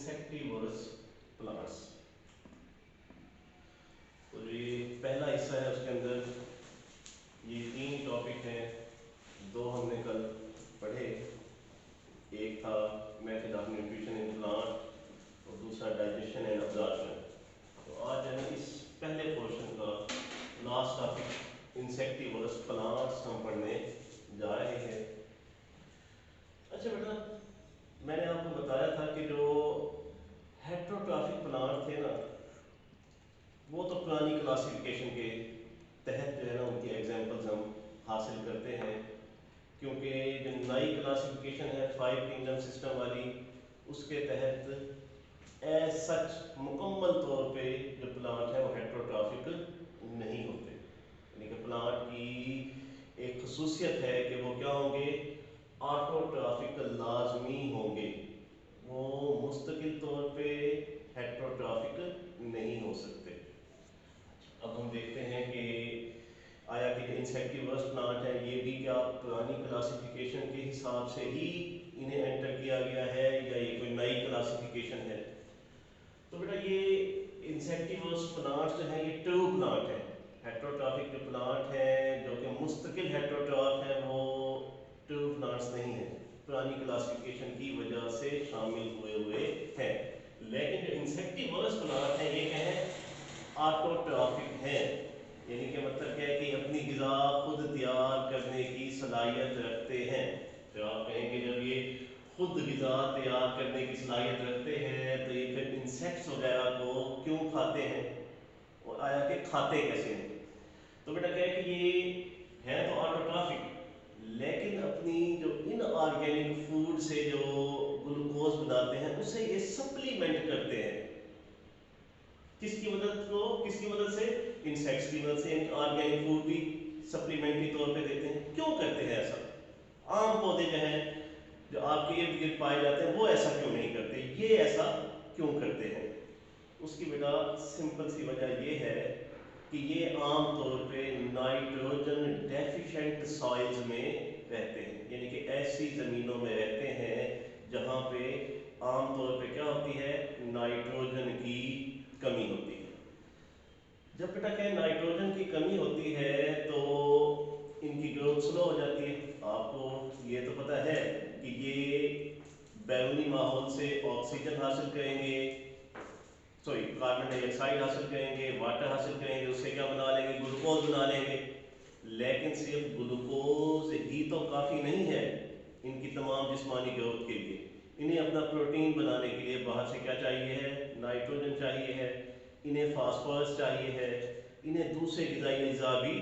Insectivores plants. तो ये पहला हिस्सा है, उसके अंदर ये 3 टॉपिक हैं। 2 हमने कल पढ़े, एक था method of nutrition in plant और दूसरा डाइजेशन एंड अब्जॉर्प्शन। तो आज है इस पहले पोर्शन का लास्ट टॉपिक इंसेक्टिवर्स प्लांट्स हम पढ़ने जा रहे हैं। अच्छा बेटा, मैंने आपको बताया था कि जो हेट्रोट्रॉफिक प्लांट थे ना, वो तो पुरानी क्लासिफिकेशन के तहत जो है ना उनकी एग्जांपल्स हम हासिल करते हैं, क्योंकि जो नई क्लासिफिकेशन है 5 किंगडम सिस्टम वाली, उसके तहत एज सच मुकम्मल तौर पे जो प्लांट है वो हेट्रोट्रॉफिक नहीं होते। यानी कि प्लांट की एक खसूसियत है कि वो क्या होंगे, ऑटोट्रॉफिक लाजमी होंगे, वो मुस्तकिल तौर पे हेट्रोट्रॉफिक नहीं हो सकते। अब हम देखते हैं कि आया कि इंसेक्टिवर्स प्लांट है, ये भी क्या पुरानी क्लासिफिकेशन के हिसाब से ही इन्हें एंटर किया गया है या ये कोई नई क्लासिफिकेशन है। तो बेटा ये इंसेक्टिवर्स प्लांट्स जो है ये ट्रू प्लांट है। हेट्रोट्रॉफिक जो प्लांट है जो कि मुस्तकिल हेट्रोट्रॉफ है वो ट्रू प्लांट्स नहीं है, पुरानी क्लासिफिकेशन की वजह से शामिल हुए हैं। लेकिन जो इंसेक्टिवर्स प्लांट है ये क्या है, ऑटोट्रॉफिक है। यानी कि मतलब क्या है कि अपनी ग़िज़ा खुद तैयार करने की सलाहियत रखते हैं। तो आप कहेंगे जब ये खुद ग़िज़ा तैयार करने की सलाहियत रखते हैं तो ये फिर इंसेक्ट्स वगैरह को क्यों खाते हैं, और आया कि खाते कैसे हैं। तो बेटा क्या है कि ये है तो ऑटोट्रॉफिक, लेकिन अपनी जो इनऑर्गेनिक फूड से जो ग्लूकोज बनाते हैं उसे ये सप्लीमेंट करते हैं। किसकी मदद से, इंसेक्ट्स की मदद से। ऑर्गेनिक फूड भी सप्लीमेंट्री तौर पे देते हैं। क्यों करते हैं ऐसा? आम पौधे जो हैं जो आपके इर्द गिर्द पाए जाते हैं वो ऐसा क्यों नहीं करते, ये ऐसा क्यों करते हैं? उसकी बेटा सिंपल सी वजह ये है कि ये आम तौर पे नाइट्रोजन डेफिशिएंट सॉइल्स में रहते हैं। यानी कि ऐसी ज़मीनों में रहते हैं जहाँ पे आम तौर पे क्या होती है, नाइट्रोजन की कमी होती है। जब बेटा क्या नाइट्रोजन की कमी होती है तो इनकी ग्रोथ स्लो हो जाती है। आपको ये तो पता है कि ये बैरूनी माहौल से ऑक्सीजन हासिल करेंगे, कार्बन डाइऑक्साइड हासिल करेंगे, वाटर हासिल करेंगे, उससे क्या बना लेंगे, ग्लूकोज बना लेंगे। लेकिन सिर्फ ग्लूकोज ही तो काफ़ी नहीं है इनकी तमाम जिस्मानी ग्रोथ के लिए। इन्हें अपना प्रोटीन बनाने के लिए बाहर से क्या चाहिए है, नाइट्रोजन चाहिए है, इन्हें फास्फोरस चाहिए है, इन्हें दूसरे ग़िज़ाई अज़ा भी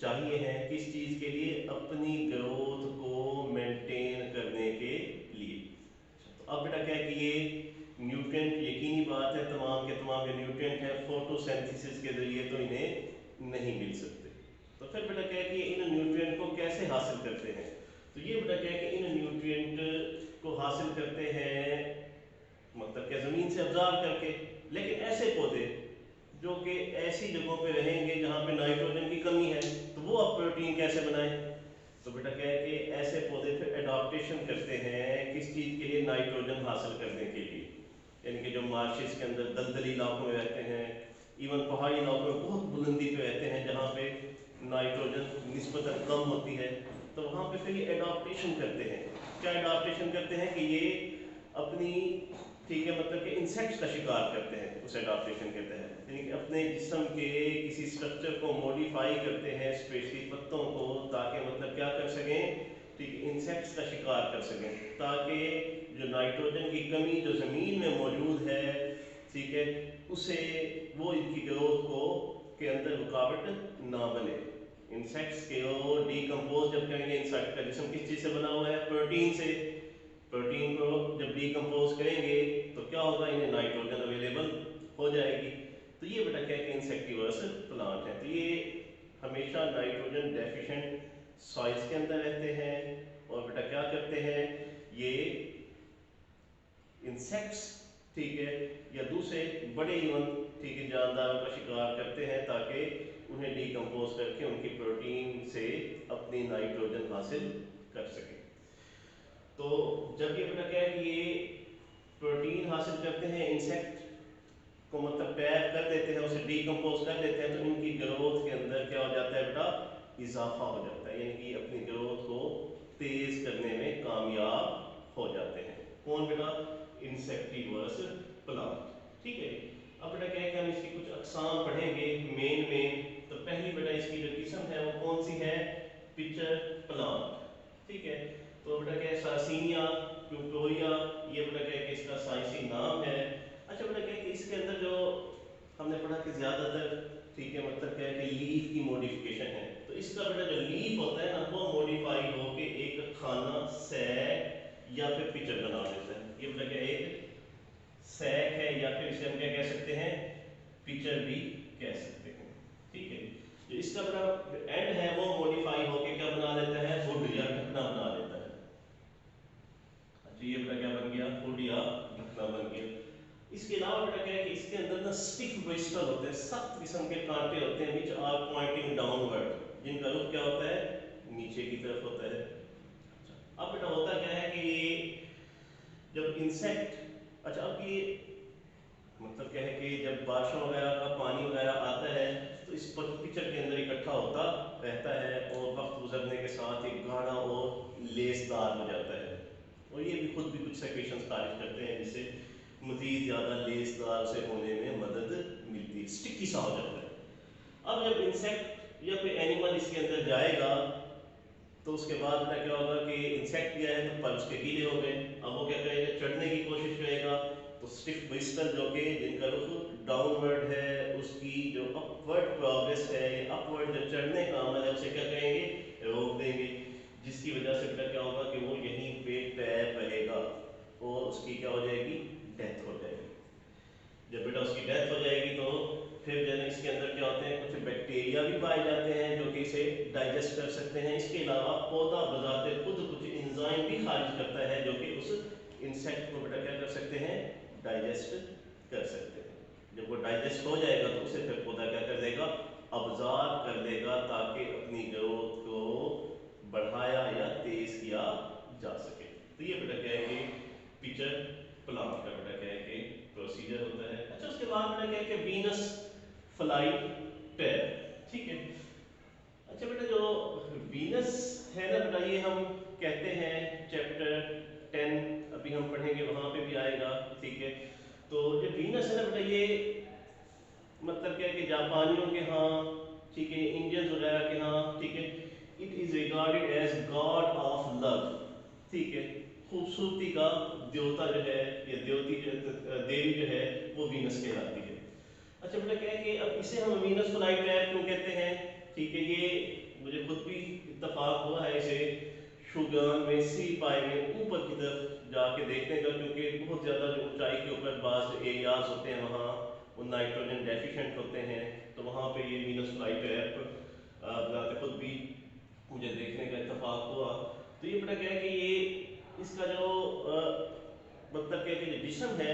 चाहिए हैं। किस चीज़ के लिए? अपनी ग्रोथ को मेंटेन करने के लिए। तो अब बेटा क्या है कि ये न्यूट्रिएंट, यकीनी बात है तमाम के तमाम जो न्यूट्रिएंट हैं फोटोसिंथेसिस के ज़रिए तो इन्हें नहीं मिल सकते। तो फिर बेटा क्या है कि इन न्यूट्रिएंट को कैसे हासिल करते हैं? तो ये बेटा क्या है कि इन न्यूट्रिएंट को हासिल करते हैं मतलब क्या, ज़मीन से अब्जॉर्ब करके। लेकिन ऐसे पौधे जो कि ऐसी जगहों पे रहेंगे जहाँ पे नाइट्रोजन की कमी है, तो वो अब प्रोटीन कैसे बनाएं? तो बेटा क्या है कि ऐसे पौधे फिर एडाप्टेशन करते हैं किस चीज़ के लिए, नाइट्रोजन हासिल करने के लिए। यानी कि जो मार्शेस के अंदर दलदली इलाकों में रहते हैं, इवन पहाड़ी इलाकों में बहुत बुलंदी पे रहते हैं जहाँ पे नाइट्रोजन निस्बतन कम होती है, तो वहाँ पे फिर ये एडाप्टेशन करते हैं। क्या एडाप्टेशन करते हैं कि ये अपनी, ठीक है, मतलब कि इंसेक्ट्स का शिकार करते हैं उस एडाप्टेशन के तहत। यानी कि अपने जिस्म के किसी स्ट्रक्चर को मॉडिफाई करते हैं, स्पेशली पत्तों को, ताकि मतलब क्या कर सकें, ठीक है, इंसेक्ट्स का शिकार कर सकें, ताकि जो नाइट्रोजन की कमी जो ज़मीन में मौजूद है, ठीक है, उसे वो इनकी ग्रोथ को के अंदर रुकावट ना बने। इंसेक्ट्स के वो डीकम्पोज जब करेंगे, इंसेक्ट का जिस्म किस चीज़ से बना हुआ है, प्रोटीन से। प्रोटीन को जब डीकम्पोज करेंगे तो क्या होगा, इन्हें नाइट्रोजन अवेलेबल हो जाएगी। तो ये बेटा क्या है कि इंसेक्टिवर्स प्लांट है। तो ये हमेशा नाइट्रोजन डेफिशिएंट सॉइल्स के अंदर रहते हैं और बेटा क्या करते हैं, ये इंसेक्ट्स, ठीक है, या दूसरे बड़े इवन, ठीक है, जानदारों का शिकार करते हैं ताकि उन्हें डीकम्पोज करके उनकी प्रोटीन से अपनी नाइट्रोजन हासिल कर सकें। तो जब ये बेटा क्या है कि ये प्रोटीन हासिल करते हैं, इंसेक्ट को मतलब टैप कर देते हैं, उसे डीकम्पोज कर देते हैं, तो इनकी ग्रोथ के अंदर क्या हो जाता है बेटा, इजाफा हो जाता है, यानी कि अपनी ग्रोथ को तेज करने में कामयाब हो जाते हैं। कौन बेटा, इंसेक्टिवर्स प्लांट। ठीक है, अब बेटा क्या है कि हम इसकी कुछ अकसाम पढ़ेंगे मेन। तो पहली बेटा इसकी जो किस्म है वो कौन सी है, पिचर प्लांट। ठीक है, तो बेटा क्या है, सासिनिया प्यूटोरिया, ये बेटा क्या है कि इसका साइंसी नाम है। अच्छा बेटा क्या है कि इसके अंदर जो हमने पढ़ा कि ज्यादातर, ठीक है, मतलब क्या है कि लीफ की मॉडिफिकेशन है, तो इसका बेटा जो लीफ होता है ना वो मॉडिफाई होके एक खाना, सैक या फिर पिचर बना देता है। ये बेटा क्या, एक सैक है या फिर इसे हम क्या कह सकते हैं, पिचर भी कह सकते हैं। ठीक है, जो इसका बेटा एंड है वो मॉडिफाई होके क्या बना देता है, हुड या ढकना बना देता है। अच्छा ये बेटा क्या बन गया, हुड या ढकना बन गया। इसके अलावा बेटा क्या है कि इसके अंदर ना स्टिफ ब्रिस्टल होते हैं, सख्त किस्म के कांटे होते हैं, विच आर पॉइंटिंग डाउनवर्ड, जिनका रुख क्या होता है, नीचे की तरफ होता है। अच्छा, अब बेटा होता क्या है कि जब इंसेक्ट, अच्छा अब ये मतलब क्या है कि जब बारिशों वगैरह का पानी वगैरह आता है तो इस पिक्चर के अंदर इकट्ठा होता रहता है, और वक्त गुजरने के साथ एक गाढ़ा और लेसदार हो जाता है, और ये भी खुद भी कुछ सेक्रेशंस खारिज करते हैं जिससे मज़ीद ज़्यादा लेसदार से होने में मदद मिलती है, स्टिकी सा हो जाता है। अब जब इंसेक्ट या कोई एनिमल इसके अंदर जाएगा तो उसके बाद में क्या होगा कि इंसेक्ट गया है तो पर उसके गीले हो गए, अब वो क्या करेगा, चढ़ने की कोशिश करेगा, तो स्टिफ ब्रिस्टल जो कि जिनका रुख डाउनवर्ड है, उसकी जो अपवर्ड प्रोग्रेस है, अपवर्ड जो चढ़ने का अमल है, उसे क्या करेंगे, रोक देंगे, जिसकी वजह से बेटा क्या होगा कि वो यहीं पे टैप रहेगा और उसकी क्या हो जाएगी, डेथ हो जाएगी। जब बेटा उसकी डेथ हो जाएगी तो फिर जो है इसके अंदर क्या होते हैं, कुछ बैक्टीरिया भी पाए जाते हैं जो कि इसे डाइजेस्ट कर सकते हैं। इसके अलावा पौधा बजाते खुद कुछ एंजाइम भी खारिज करता है जो कि उस इंसेक्ट को बेटा क्या कर सकते हैं, डाइजेस्ट कर सकते हैं। जब वो डाइजेस्ट हो जाएगा तो उसे फिर पौधा क्या कर देगा, अब्जॉर्ब कर लेगा, ताकि अपनी ग्रोथ को बढ़ाया या तेज किया जा सके। तो ये बेटा क्या है कि पिचर प्लांट का बेटा क्या है कि प्रोसीजर होता है। अच्छा उसके बाद बेटा क्या है कि वीनस फ्लाई टैप। ठीक है, अच्छा बेटा जो वीनस है ना बेटा, ये हम कहते हैं चैप्टर 10 अभी हम पढ़ेंगे वहां पे भी आएगा। ठीक है, तो जो वीनस है ना बेटा, ये मतलब क्या है कि जापानियों के यहाँ, ठीक है, इंडियंस वगैरह के यहाँ, ठीक है, it is regarded as god of love. ठीक है, खूबसूरती का देवता जो है या देवती जो देवी जो है वो वीनस कहलाती है। अच्छा बेटा क्या है कि अब इसे हम वीनस फ्लाई टैप क्यों कहते हैं, ठीक है, ये मुझे खुद भी इत्तेफाक हुआ है इसे शुगान में सी पाए में ऊपर की तरफ जाके देखने का, क्योंकि बहुत ज़्यादा जो ऊंचाई के ऊपर बाज़ एरियाज होते हैं वहाँ वो नाइट्रोजन डेफिशिएंट होते हैं, तो वहाँ पे ये वीनस फ्लाई टैप बनाते खुद भी मुझे देखने का इत्तेफाक हुआ। तो ये बेटा क्या है कि ये इसका जो मतलब क्या है कि जो जिस्म है,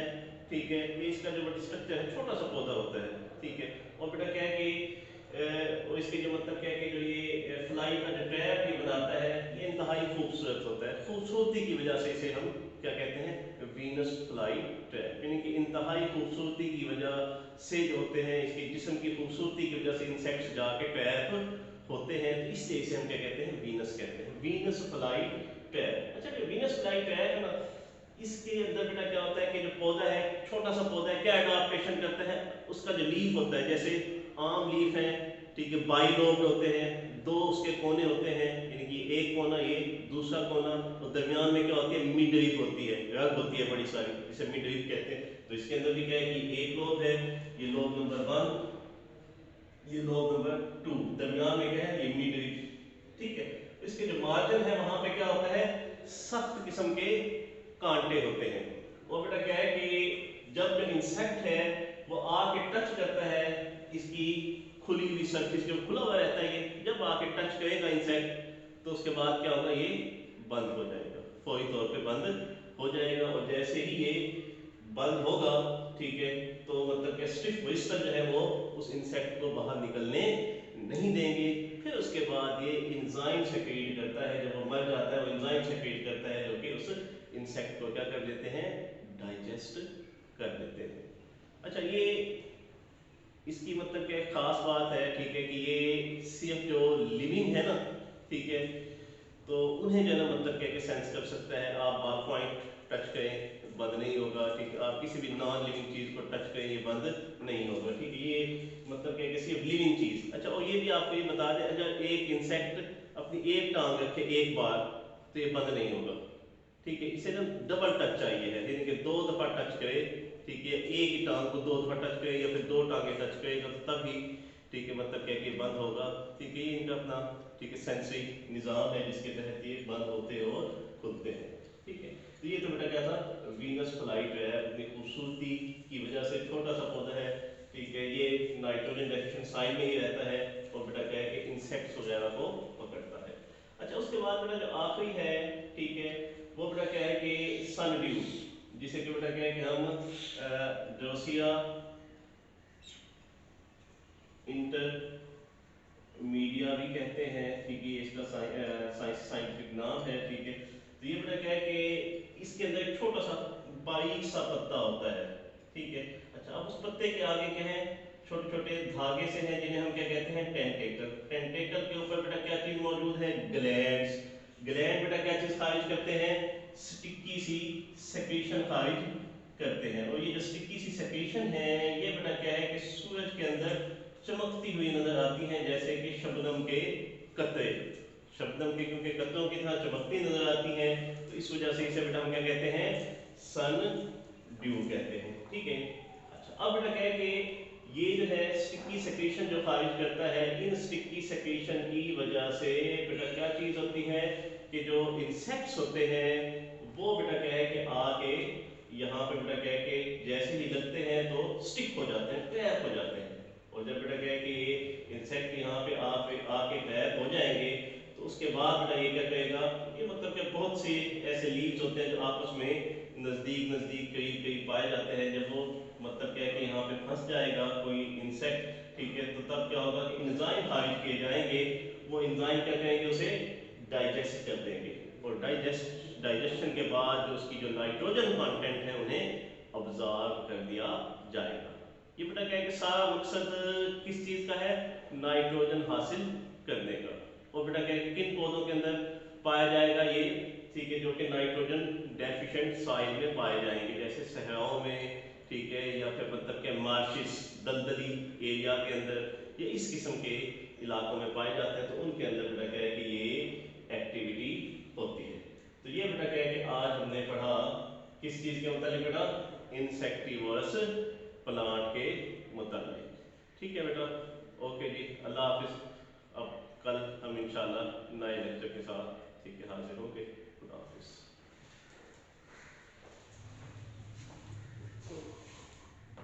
ठीक है, ये इसका जो स्ट्रक्चर है छोटा सा पौधा होता है। ठीक है, और बेटा क्या है कि और इसके जो मतलब क्या है कि जो ये फ्लाई का जो टैप ये बनाता है ये इंतहाई खूबसूरत होता है, खूबसूरती की वजह से इसे हम क्या कहते हैं, वीनस फ्लाई टैप, यानी कि इंतहाई खूबसूरती की वजह से जो होते हैं, इसके जिस्म की खूबसूरती की वजह से इंसेक्ट्स जाके टैप होते हैं, तो इसलिए इसे हम क्या कहते हैं, वीनस कहते हैं, वीनस फ्लाई टैप। अच्छा जो वीनस फ्लाई टैप है ना, इसके अंदर बेटा क्या होता है कि जो पौधा है छोटा सा पौधा है, क्या एडाप्टेशन करता है, उसका जो लीफ होता है, जैसे आम लीफ है, ठीक है, बाइलोब्ड होते हैं, दो उसके कोने होते हैं, यानी कि एक कोना ये, दूसरा कोना, और दरमियान में क्या होती है, मिड लीफ होती है, रग होती है बड़ी सारी, इसे मिड लीफ कहते हैं। तो इसके अंदर भी क्या है कि एक लोब है, ये लोब नंबर 1, ये लोब नंबर 2, दरमियान में क्या है, ये मिड लीफ। ठीक है, इसके जो मार्जिन है वहां पे क्या होता है, सख्त किस्म के कांटे होते हैं, और बेटा क्या है कि जब जो इंसेक्ट है वो आके टच करता है इसकी खुली हुई सरफेस, जो खुला हुआ रहता है, ये जब आके टच करेगा इंसेक्ट तो उसके बाद क्या होगा, ये बंद हो जाएगा, फौरी तौर पे बंद हो जाएगा, और जैसे ही ये बंद होगा, ठीक है, तो मतलब कि स्टिफ ब्रिस्टल जो है वो उस इंसेक्ट को बाहर निकलने नहीं देंगे। फिर उसके बाद ये एंजाइम सेक्रेट करता है, जब वो मर जाता है वो एंजाइम सेक्रेट करता है जो कि उस इंसेक्ट को क्या कर देते हैं, डाइजेस्ट कर देते हैं। अच्छा, ये इसकी मतलब क्या खास बात है, ठीक है, कि ये सिर्फ जो लिविंग है ना, ठीक है, तो उन्हें जो है ना मतलब क्या कि सेंस कर सकता है। आप बार पॉइंट टच करें बंद नहीं होगा, ठीक है, आप किसी भी नॉन लिविंग चीज़ को टच करें ये बंद नहीं होगा, ठीक है, ये मतलब क्या कि सिर्फ लिविंग चीज़। अच्छा, और ये भी आपको ये बता दें, अगर एक इंसेक्ट अपनी एक टांग रखे एक बार तो ये बंद नहीं होगा, ठीक है, इसे ना डबल टच चाहिए है, यानी कि 2 दफ़ा टच करे, ठीक है, एक ही टांग को 2 दफ़ा टच करे या फिर 2 टांगे टच करेगा तो तभी, ठीक है, मतलब क्या कि बंद होगा, ठीक है, ये इनका अपना, ठीक है, सेंसरी निज़ाम है जिसके तहत ये बंद होते हैं और खुलते हैं, ठीक है। तो ये तो बेटा क्या था, वीनस फ्लाई जो है अपनी खूबसूरती की वजह से छोटा सा पौधा है, ठीक है, ये नाइट्रोजन डेफिशिएंट साइड में ही रहता है और बेटा क्या है कि इंसेक्ट्स वगैरह को पकड़ता है। अच्छा, उसके बाद बेटा जो आखिरी है, ठीक है, वो बेटा क्या है कि सन ड्यू, जिसे कि बेटा क्या है कि हम ड्रोसिया इंटरमीडिया भी कहते हैं, ठीक है, इसका साइंटिफिक नाम है, ठीक है। तो ये बेटा क्या है कि इसके अंदर एक छोटा सा बारीक सा पत्ता होता है, ठीक है। अच्छा, अब उस पत्ते के आगे क्या है, छोटे छोटे धागे से हैं जिन्हें हम क्या कहते हैं, टेंटेकल। टेंटेकल के ऊपर बेटा क्या चीज मौजूद है, ग्लैंड्स। ग्लैंड बेटा क्या चीज खारिज करते हैं, स्टिकी सी सेक्रीशन खारिज करते हैं। और ये जो स्टिकी सी सेक्रीशन है ये बेटा क्या है कि सूरज के अंदर चमकती हुई नजर आती हैं, जैसे कि शबनम के कतरे। शबनम के क्योंकि कतरों की तरह चमकती नजर आती हैं, तो इस वजह से इसे बेटा हम क्या कहते हैं, सन ड्यू कहते हैं, ठीक है। अच्छा, अब बेटा क्या है कि ये जो है स्टिकी सेक्रीशन जो खारिज करता है, इन स्टिकी सेक्रीशन की वजह से बेटा क्या चीज होती है कि जो इंसेक्ट्स होते हैं वो बेटा क्या है कि आके यहाँ पे बेटा क्या है कि जैसे ही लगते हैं तो स्टिक हो जाते हैं, ट्रैप हो जाते हैं। और जब बेटा क्या है कि ये इंसेक्ट यहाँ पे आके ट्रैप हो जाएंगे तो उसके बाद बेटा ये क्या करेगा, ये मतलब कि बहुत से ऐसे लीव्स होते हैं जो आपस में नज़दीक नज़दीक करीब करीब पाए जाते हैं। जब वो मतलब क्या है कि यहाँ पे फंस जाएगा कोई इंसेक्ट, ठीक है, तो तब क्या होगा कि एंजाइम खारिज किए जाएंगे, वो एंजाइम क्या करेंगे, उसे डाइजेस्ट कर देंगे और डाइजेशन के बाद जो उसकी जो नाइट्रोजन कंटेंट है उन्हें ऑब्जर्व कर दिया जाएगा। ये बेटा क्या है कि सारा मकसद किस चीज का है, नाइट्रोजन हासिल करने का। और बेटा क्या है कि किन पौधों के अंदर पाया जाएगा ये, ठीक है, जो कि नाइट्रोजन डेफिशिएंट सॉइल में पाए जाएंगे, जैसे सहराओं में, ठीक है, या फिर मतलब के मार्शिस दलदली एरिया के अंदर, ये इस किस्म के इलाकों में पाए जाते हैं, तो उनके अंदर बेटा क्या है कि ये एक्टिविटी होती है। तो ये बेटा क्या है कि आज हमने पढ़ा किस चीज के मुताबिक बेटा, इंसेक्टिवोरस प्लांट के मुताबिक, ठीक है बेटा। ओके जी, अल्लाह हाफिज। अब कल हम इंशाल्लाह नए लेक्चर के साथ, ठीक है, हाजिर होंगे। खुदा हाफिज।